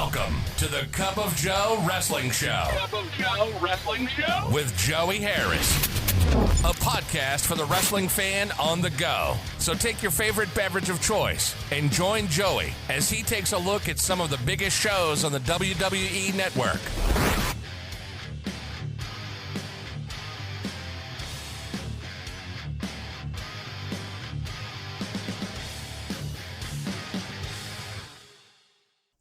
Welcome to the Cup of Joe Wrestling Show. Cup of Joe Wrestling Show? With Joey Harris. A podcast for the wrestling fan on the go. So take your favorite beverage of choice and join Joey as he takes a look at some of the biggest shows on the WWE Network.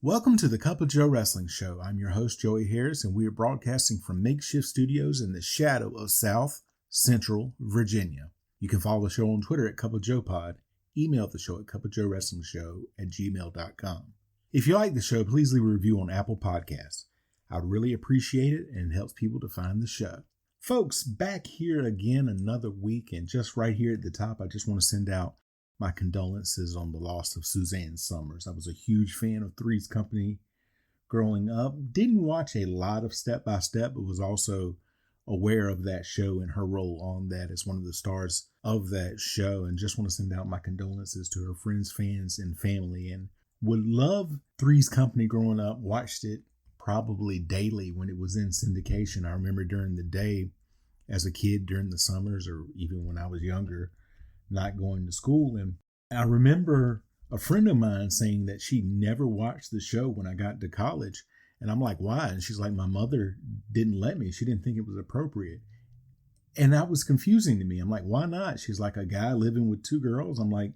Welcome to the Cup of Joe Wrestling Show. I'm your host, Joey Harris, and we are broadcasting from makeshift studios in the shadow of South Central Virginia. You can follow the show on Twitter at Cup of Joe Pod, email the show at cupofjoewrestlingshow@gmail.com. If you like the show, please leave a review on Apple Podcasts. I'd really appreciate it, and it helps people to find the show. Folks, back here again another week, and just right here at the top, I just want to send out my condolences on the loss of Suzanne Summers. I was a huge fan of Three's Company growing up. Didn't watch a lot of Step by Step, but was also aware of that show and her role on that as one of the stars of that show. And just want to send out my condolences to her friends, fans, and family. And would love Three's Company growing up. Watched it probably daily when it was in syndication. I remember during the day as a kid during the summers, or even when I was younger, not going to school. And I remember a friend of mine saying that she never watched the show when I got to college. And I'm like, why? And she's like, my mother didn't let me. She didn't think it was appropriate. And that was confusing to me. I'm like, why not? She's like, a guy living with two girls. I'm like,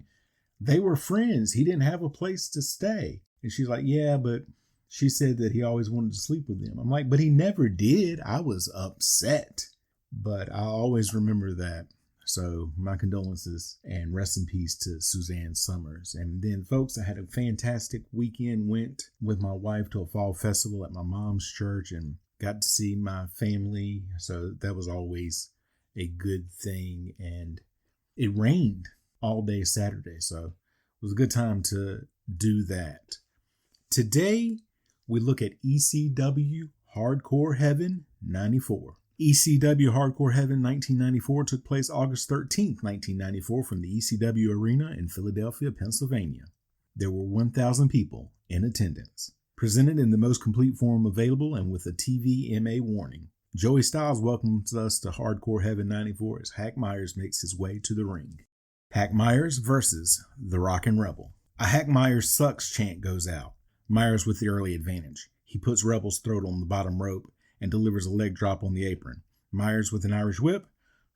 they were friends. He didn't have a place to stay. And she's like, yeah, but she said that he always wanted to sleep with them. I'm like, but he never did. I was upset. But I always remember that. So my condolences and rest in peace to Suzanne Summers. And then, folks, I had a fantastic weekend. Went with my wife to a fall festival at my mom's church and got to see my family. So that was always a good thing. And it rained all day Saturday. So it was a good time to do that. Today, we look at ECW Hardcore Heaven 94. ECW Hardcore Heaven 1994 took place August 13th, 1994 from the ECW Arena in Philadelphia, Pennsylvania. There were 1,000 people in attendance. Presented in the most complete form available and with a TVMA warning, Joey Styles welcomes us to Hardcore Heaven 94 as Hack Myers makes his way to the ring. Hack Myers versus the Rockin' Rebel. A Hack Myers sucks chant goes out. Myers with the early advantage. He puts Rebel's throat on the bottom rope and delivers a leg drop on the apron. Myers with an Irish whip,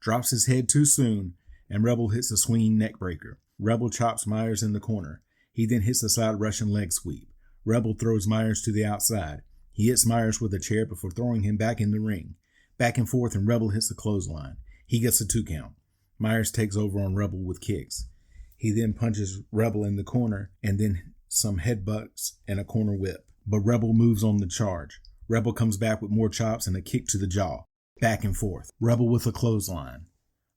drops his head too soon, and Rebel hits a swinging neck breaker. Rebel chops Myers in the corner. He then hits a side Russian leg sweep. Rebel throws Myers to the outside. He hits Myers with a chair before throwing him back in the ring. Back and forth, and Rebel hits a clothesline. He gets a 2 count. Myers takes over on Rebel with kicks. He then punches Rebel in the corner, and then some headbutts and a corner whip. But Rebel moves on the charge. Rebel comes back with more chops and a kick to the jaw. Back and forth. Rebel with a clothesline.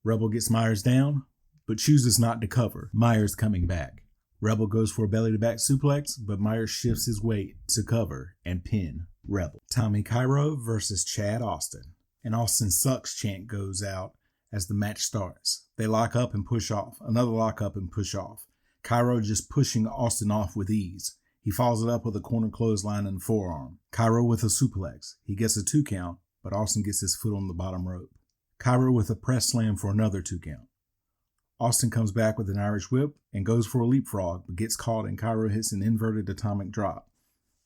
Rebel gets Myers down, but chooses not to cover. Myers coming back. Rebel goes for a belly-to-back suplex, but Myers shifts his weight to cover and pin Rebel. Tommy Cairo versus Chad Austin. An Austin sucks chant goes out as the match starts. They lock up and push off. Another lock up and push off. Cairo just pushing Austin off with ease. He follows it up with a corner clothesline and forearm. Cairo with a suplex. He gets a 2 count, but Austin gets his foot on the bottom rope. Cairo with a press slam for another 2 count. Austin comes back with an Irish whip and goes for a leapfrog, but gets caught and Cairo hits an inverted atomic drop.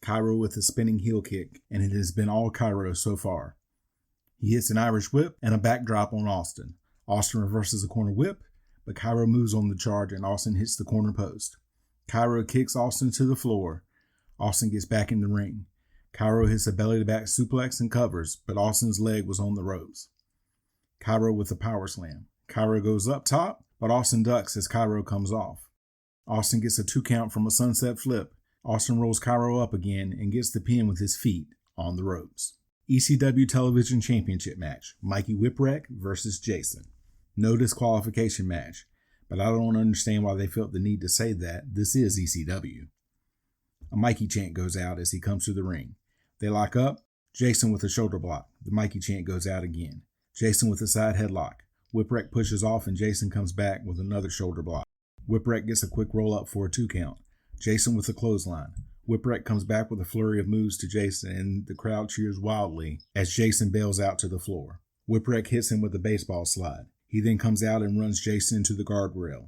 Cairo with a spinning heel kick, and it has been all Cairo so far. He hits an Irish whip and a backdrop on Austin. Austin reverses a corner whip, but Cairo moves on the charge and Austin hits the corner post. Cairo kicks Austin to the floor. Austin gets back in the ring. Cairo hits a belly-to-back suplex and covers, but Austin's leg was on the ropes. Cairo with a power slam. Cairo goes up top, but Austin ducks as Cairo comes off. Austin gets a 2 count from a sunset flip. Austin rolls Cairo up again and gets the pin with his feet on the ropes. ECW Television Championship match. Mikey Whipwreck versus Jason. No disqualification match. But I don't understand why they felt the need to say that. This is ECW. A Mikey chant goes out as he comes to the ring. They lock up. Jason with a shoulder block. The Mikey chant goes out again. Jason with a side headlock. Whipwreck pushes off and Jason comes back with another shoulder block. Whipwreck gets a quick roll up for a 2 count. Jason with a clothesline. Whipwreck comes back with a flurry of moves to Jason, and the crowd cheers wildly as Jason bails out to the floor. Whipwreck hits him with a baseball slide. He then comes out and runs Jason into the guardrail.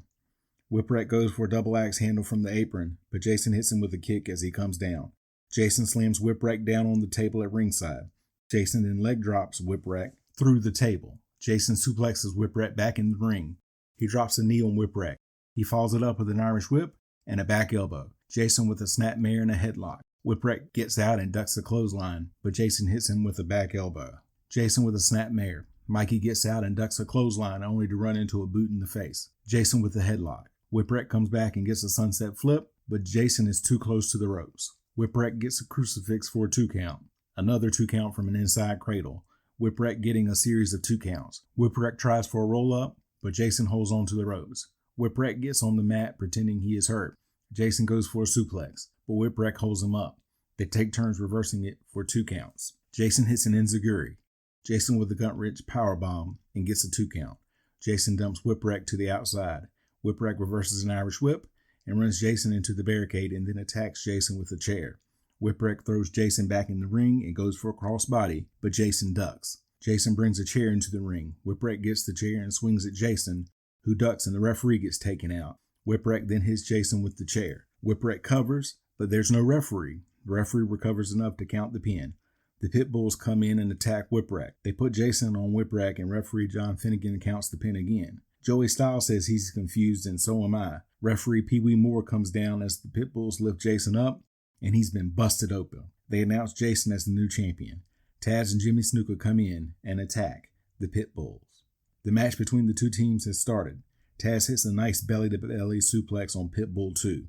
Whipwreck goes for a double axe handle from the apron, but Jason hits him with a kick as he comes down. Jason slams Whipwreck down on the table at ringside. Jason then leg drops Whipwreck through the table. Jason suplexes Whipwreck back in the ring. He drops a knee on Whipwreck. He follows it up with an Irish whip and a back elbow. Jason with a snapmare and a headlock. Whipwreck gets out and ducks a clothesline, but Jason hits him with a back elbow. Jason with a snapmare. Mikey gets out and ducks a clothesline only to run into a boot in the face. Jason with a headlock. Whipwreck comes back and gets a sunset flip, but Jason is too close to the ropes. Whipwreck gets a crucifix for a 2 count. Another 2 count from an inside cradle. Whipwreck getting a series of 2 counts. Whipwreck tries for a roll-up, but Jason holds on to the ropes. Whipwreck gets on the mat pretending he is hurt. Jason goes for a suplex, but Whipwreck holds him up. They take turns reversing it for 2 counts. Jason hits an enziguri. Jason with a gut-wrench powerbomb and gets a 2 count. Jason dumps Whipwreck to the outside. Whipwreck reverses an Irish whip and runs Jason into the barricade and then attacks Jason with a chair. Whipwreck throws Jason back in the ring and goes for a crossbody, but Jason ducks. Jason brings a chair into the ring. Whipwreck gets the chair and swings at Jason, who ducks, and the referee gets taken out. Whipwreck then hits Jason with the chair. Whipwreck covers, but there's no referee. The referee recovers enough to count the pin. The Pit Bulls come in and attack Whipwreck. They put Jason on Whipwreck, and referee John Finnegan counts the pin again. Joey Styles says he's confused, and so am I. Referee Pee Wee Moore comes down as the Pit Bulls lift Jason up, and he's been busted open. They announce Jason as the new champion. Taz and Jimmy Snuka come in and attack the Pit Bulls. The match between the two teams has started. Taz hits a nice belly-to-belly suplex on Pit Bull 2.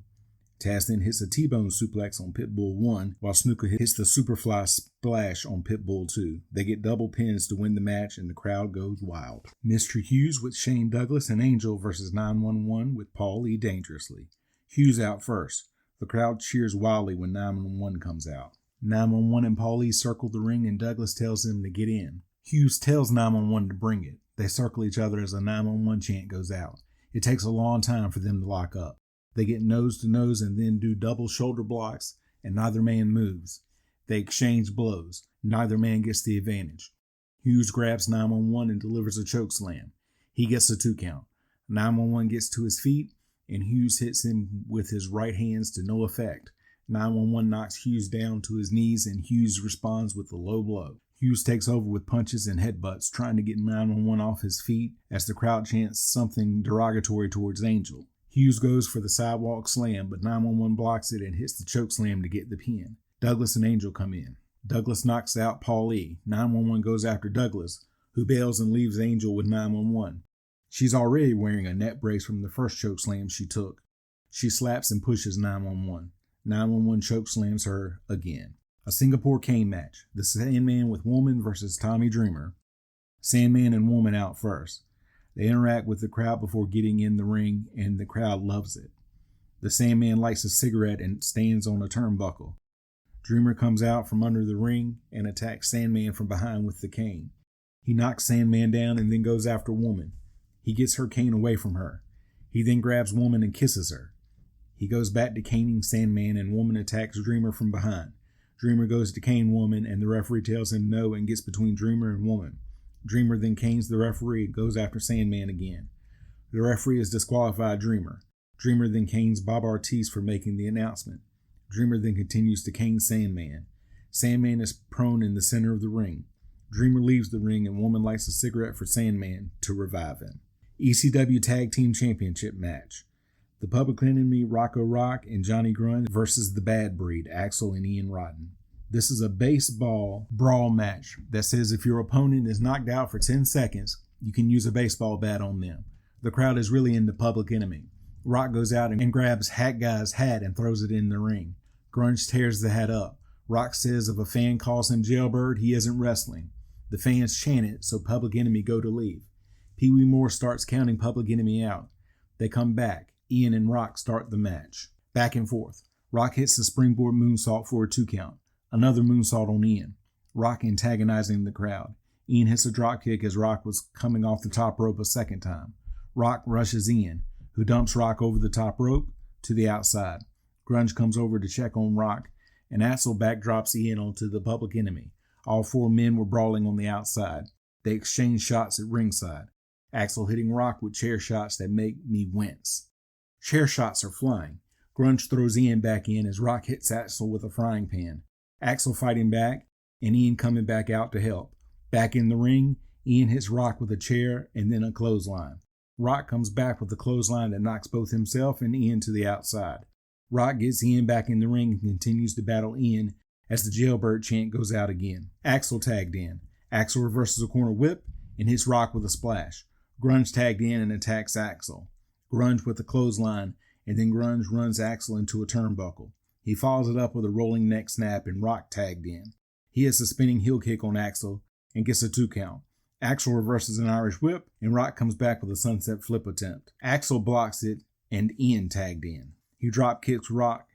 Taz then hits a T-bone suplex on Pit Bull 1, while Snuka hits the Superfly splash on Pit Bull 2. They get double pins to win the match, and the crowd goes wild. Mr. Hughes with Shane Douglas and Angel versus 911 with Paul E. Dangerously. Hughes out first. The crowd cheers wildly when 911 comes out. 911 and Paul E. circle the ring, and Douglas tells them to get in. Hughes tells 911 to bring it. They circle each other as a 911 chant goes out. It takes a long time for them to lock up. They get nose to nose and then do double shoulder blocks, and neither man moves. They exchange blows. Neither man gets the advantage. Hughes grabs 911 and delivers a choke slam. He gets a 2 count. 911 gets to his feet, and Hughes hits him with his right hands to no effect. 911 knocks Hughes down to his knees, and Hughes responds with a low blow. Hughes takes over with punches and headbutts, trying to get 911 off his feet as the crowd chants something derogatory towards Angel. Hughes goes for the sidewalk slam, but 911 blocks it and hits the choke slam to get the pin. Douglas and Angel come in. Douglas knocks out Paul E. 911 goes after Douglas, who bails and leaves Angel with 911. She's already wearing a neck brace from the first choke slam she took. She slaps and pushes 911. 911 choke slams her again. A Singapore cane match. The Sandman with Woman versus Tommy Dreamer. Sandman and Woman out first. They interact with the crowd before getting in the ring, and the crowd loves it. The Sandman lights a cigarette and stands on a turnbuckle. Dreamer comes out from under the ring and attacks Sandman from behind with the cane. He knocks Sandman down and then goes after Woman. He gets her cane away from her. He then grabs Woman and kisses her. He goes back to caning Sandman, and Woman attacks Dreamer from behind. Dreamer goes to cane Woman, and the referee tells him no and gets between Dreamer and Woman. Dreamer then canes the referee and goes after Sandman again. The referee has disqualified Dreamer. Dreamer then canes Bob Ortiz for making the announcement. Dreamer then continues to cane Sandman. Sandman is prone in the center of the ring. Dreamer leaves the ring, and Woman lights a cigarette for Sandman to revive him. ECW Tag Team Championship match. The Public Enemy Rocco Rock and Johnny Grunge versus the Bad Breed, Axel and Ian Rotten. This is a baseball brawl match that says if your opponent is knocked out for 10 seconds, you can use a baseball bat on them. The crowd is really into Public Enemy. Rock goes out and grabs Hat Guy's hat and throws it in the ring. Grunge tears the hat up. Rock says if a fan calls him Jailbird, he isn't wrestling. The fans chant it, so Public Enemy go to leave. Pee Wee Moore starts counting Public Enemy out. They come back. Ian and Rock start the match. Back and forth. Rock hits the springboard moonsault for a 2 count. Another moonsault on Ian. Rock antagonizing the crowd. Ian hits a dropkick as Rock was coming off the top rope a second time. Rock rushes Ian, who dumps Rock over the top rope to the outside. Grunge comes over to check on Rock, and Axel backdrops Ian onto the Public Enemy. All four men were brawling on the outside. They exchanged shots at ringside. Axel hitting Rock with chair shots that make me wince. Chair shots are flying. Grunge throws Ian back in as Rock hits Axel with a frying pan. Axel fighting back, and Ian coming back out to help. Back in the ring, Ian hits Rock with a chair and then a clothesline. Rock comes back with a clothesline that knocks both himself and Ian to the outside. Rock gets Ian back in the ring and continues to battle Ian as the jailbird chant goes out again. Axel tagged in. Axel reverses a corner whip and hits Rock with a splash. Grunge tagged in and attacks Axel. Grunge with a clothesline, and then Grunge runs Axel into a turnbuckle. He follows it up with a rolling neck snap, and Rock tagged in. He hits a spinning heel kick on Axel and gets a 2 count. Axel reverses an Irish whip, and Rock comes back with a sunset flip attempt. Axel blocks it, and Ian tagged in. He drop kicks Rock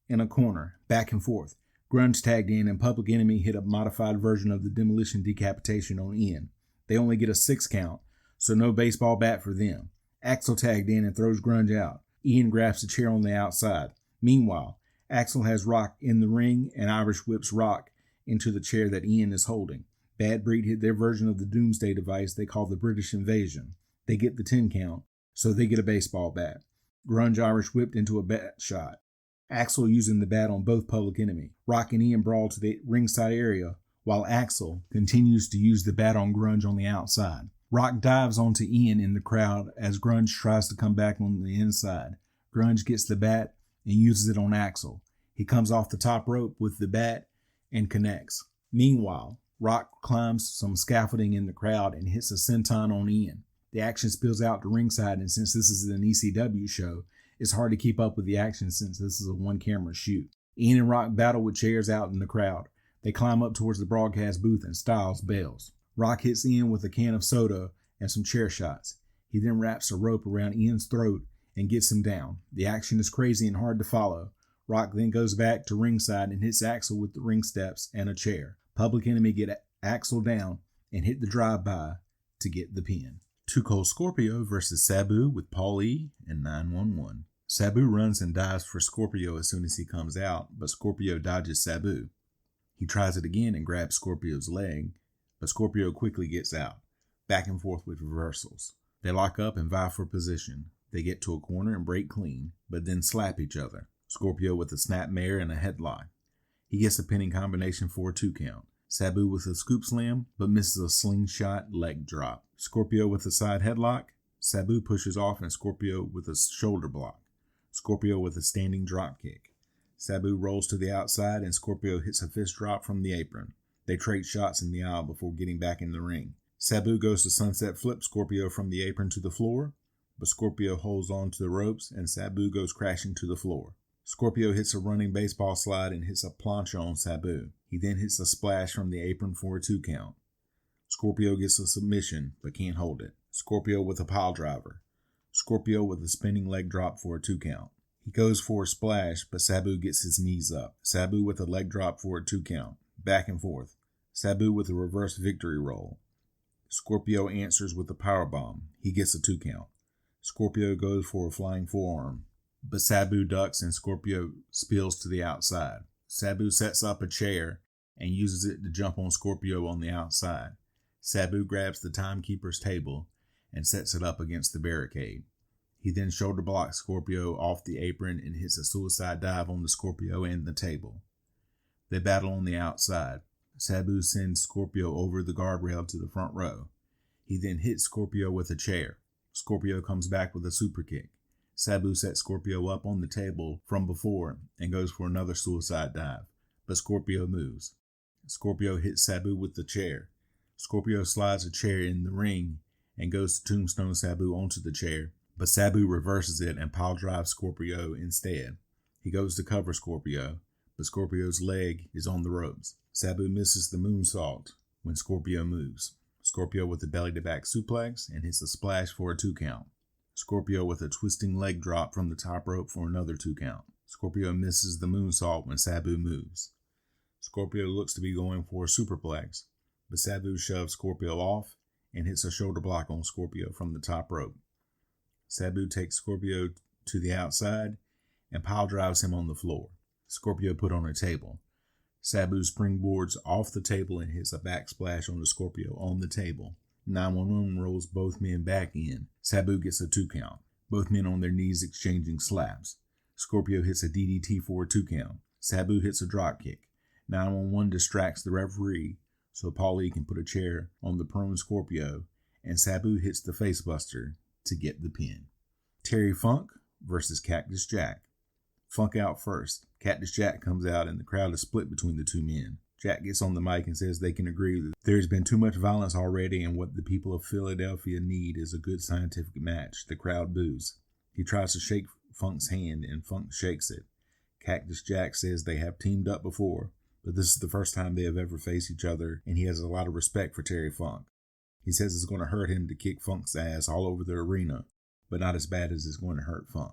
in a corner, back and forth. Grunge tagged in, and Public Enemy hit a modified version of the demolition decapitation on Ian. They only get a 6 count, so no baseball bat for them. Axel tagged in and throws Grunge out. Ian grabs the chair on the outside. Meanwhile, Axel has Rock in the ring and Irish whips Rock into the chair that Ian is holding. Bad Breed hit their version of the Doomsday device they call the British Invasion. They get the 10 count, so they get a baseball bat. Grunge Irish whipped into a bat shot. Axel using the bat on both Public Enemy. Rock and Ian brawl to the ringside area, while Axel continues to use the bat on Grunge on the outside. Rock dives onto Ian in the crowd as Grunge tries to come back on the inside. Grunge gets the bat and uses it on Axel. He comes off the top rope with the bat and connects. Meanwhile, Rock climbs some scaffolding in the crowd and hits a senton on Ian. The action spills out to ringside, and since this is an ECW show, it's hard to keep up with the action since this is a one-camera shoot. Ian and Rock battle with chairs out in the crowd. They climb up towards the broadcast booth and Styles bails. Rock hits Ian with a can of soda and some chair shots. He then wraps a rope around Ian's throat and gets him down. The action is crazy and hard to follow. Rock then goes back to ringside and hits Axel with the ring steps and a chair. Public Enemy get Axel down and hit the drive-by to get the pin. Cold Scorpio versus Sabu with Paul E. and 911. Sabu runs and dives for Scorpio as soon as he comes out, but Scorpio dodges Sabu. He tries it again and grabs Scorpio's leg, but Scorpio quickly gets out. Back and forth with reversals. They lock up and vie for position. They get to a corner and break clean, but then slap each other. Scorpio with a snapmare and a headlock. He gets a pinning combination for a 2 count. Sabu with a scoop slam, but misses a slingshot leg drop. Scorpio with a side headlock. Sabu pushes off and Scorpio with a shoulder block. Scorpio with a standing drop kick. Sabu rolls to the outside and Scorpio hits a fist drop from the apron. They trade shots in the aisle before getting back in the ring. Sabu goes to sunset flip Scorpio from the apron to the floor, but Scorpio holds on to the ropes and Sabu goes crashing to the floor. Scorpio hits a running baseball slide and hits a plancha on Sabu. He then hits a splash from the apron for a 2 count. Scorpio gets a submission, but can't hold it. Scorpio with a pile driver. Scorpio with a spinning leg drop for a 2 count. He goes for a splash, but Sabu gets his knees up. Sabu with a leg drop for a 2 count. Back and forth. Sabu with a reverse victory roll. Scorpio answers with a powerbomb. He gets a 2 count. Scorpio goes for a flying forearm, but Sabu ducks and Scorpio spills to the outside. Sabu sets up a chair and uses it to jump on Scorpio on the outside. Sabu grabs the timekeeper's table and sets it up against the barricade. He then shoulder blocks Scorpio off the apron and hits a suicide dive on the Scorpio and the table. They battle on the outside. Sabu sends Scorpio over the guardrail to the front row. He then hits Scorpio with a chair. Scorpio comes back with a super kick. Sabu sets Scorpio up on the table from before and goes for another suicide dive, but Scorpio moves. Scorpio hits Sabu with the chair. Scorpio slides a chair in the ring and goes to tombstone Sabu onto the chair, but Sabu reverses it and pile drives Scorpio instead. He goes to cover Scorpio, but Scorpio's leg is on the ropes. Sabu misses the moonsault when Scorpio moves. Scorpio with a belly-to-back suplex and hits a splash for a 2 count. Scorpio with a twisting leg drop from the top rope for another 2 count. Scorpio misses the moonsault when Sabu moves. Scorpio looks to be going for a superplex, but Sabu shoves Scorpio off and hits a shoulder block on Scorpio from the top rope. Sabu takes Scorpio to the outside and pile drives him on the floor. Scorpio put on a table. Sabu springboards off the table and hits a backsplash on the Scorpio on the table. 911 rolls both men back in. Sabu gets a 2 count. Both men on their knees exchanging slaps. Scorpio hits a DDT for a 2 count. Sabu hits a drop kick. 911 distracts the referee so Paulie can put a chair on the prone Scorpio, and Sabu hits the facebuster to get the pin. Terry Funk versus Cactus Jack. Funk out first. Cactus Jack comes out and the crowd is split between the two men. Jack gets on the mic and says they can agree that there's been too much violence already and what the people of Philadelphia need is a good scientific match. The crowd boos. He tries to shake Funk's hand and Funk shakes it. Cactus Jack says they have teamed up before, but this is the first time they have ever faced each other and he has a lot of respect for Terry Funk. He says it's going to hurt him to kick Funk's ass all over the arena, but not as bad as it's going to hurt Funk.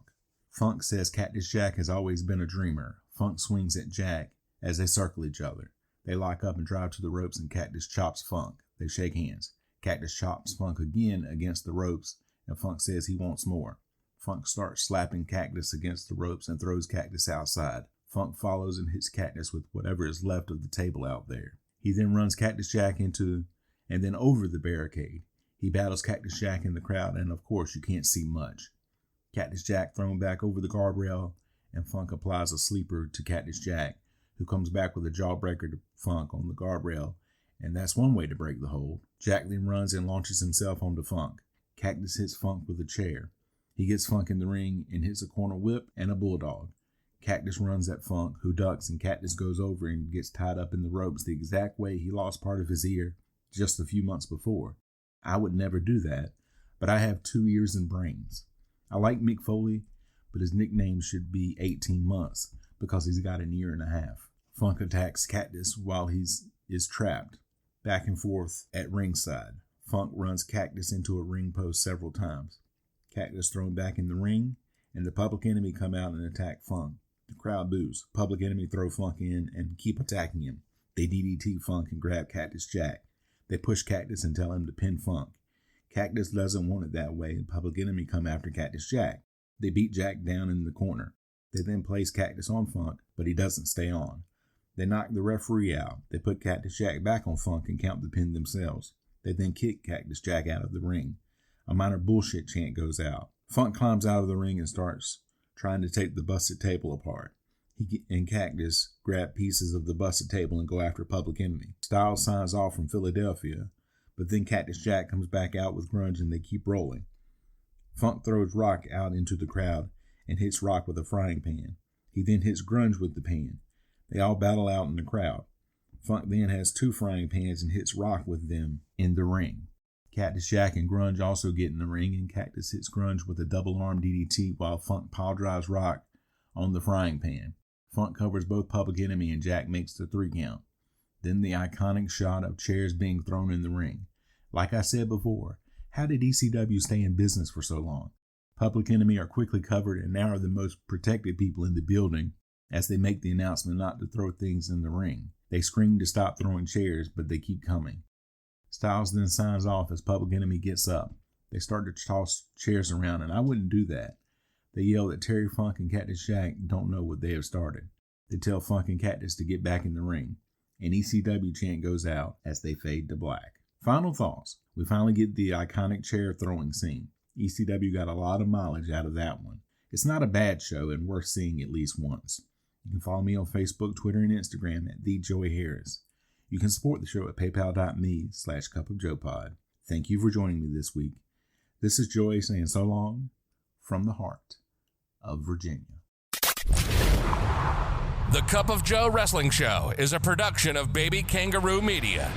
Funk says Cactus Jack has always been a dreamer. Funk swings at Jack as they circle each other. They lock up and drive to the ropes and Cactus chops Funk. They shake hands. Cactus chops Funk again against the ropes and Funk says he wants more. Funk starts slapping Cactus against the ropes and throws Cactus outside. Funk follows and hits Cactus with whatever is left of the table out there. He then runs Cactus Jack into and then over the barricade. He battles Cactus Jack in the crowd and of course you can't see much. Cactus Jack thrown back over the guardrail and Funk applies a sleeper to Cactus Jack, who comes back with a jawbreaker to Funk on the guardrail, and that's one way to break the hold. Jack then runs and launches himself onto Funk. Cactus hits Funk with a chair. He gets Funk in the ring and hits a corner whip and a bulldog. Cactus runs at Funk, who ducks, and Cactus goes over and gets tied up in the ropes the exact way he lost part of his ear just a few months before. I would never do that, but I have 2 ears and brains. I like Mick Foley, but his nickname should be 18 months because he's got an ear and a half. Funk attacks Cactus while he is trapped, back and forth at ringside. Funk runs Cactus into a ring post several times. Cactus thrown back in the ring, and the Public Enemy come out and attack Funk. The crowd boos. Public Enemy throw Funk in and keep attacking him. They DDT Funk and grab Cactus Jack. They push Cactus and tell him to pin Funk. Cactus doesn't want it that way, and Public Enemy come after Cactus Jack. They beat Jack down in the corner. They then place Cactus on Funk, but he doesn't stay on. They knock the referee out. They put Cactus Jack back on Funk and count the pin themselves. They then kick Cactus Jack out of the ring. A minor bullshit chant goes out. Funk climbs out of the ring and starts trying to take the busted table apart. He and Cactus grab pieces of the busted table and go after Public Enemy. Styles signs off from Philadelphia, but then Cactus Jack comes back out with Grunge and they keep rolling. Funk throws Rock out into the crowd and hits Rock with a frying pan. He then hits Grunge with the pan. They all battle out in the crowd. Funk then has 2 frying pans and hits Rock with them in the ring. Cactus Jack and Grunge also get in the ring and Cactus hits Grunge with a double arm DDT while Funk pile drives Rock on the frying pan. Funk covers both Public Enemy and Jack makes the 3 count. Then the iconic shot of chairs being thrown in the ring. Like I said before, how did ECW stay in business for so long? Public Enemy are quickly covered and now are the most protected people in the building as they make the announcement not to throw things in the ring. They scream to stop throwing chairs, but they keep coming. Styles then signs off as Public Enemy gets up. They start to toss chairs around, and I wouldn't do that. They yell that Terry Funk and Cactus Jack don't know what they have started. They tell Funk and Cactus to get back in the ring. An ECW chant goes out as they fade to black. Final thoughts. We finally get the iconic chair throwing scene. ECW got a lot of mileage out of that one. It's not a bad show and worth seeing at least once. You can follow me on Facebook, Twitter, and Instagram at TheJoeyHarris. You can support the show at paypal.me/cupofjoepod. Thank you for joining me this week. This is Joey saying so long from the heart of Virginia. The Cup of Joe Wrestling Show is a production of Baby Kangaroo Media.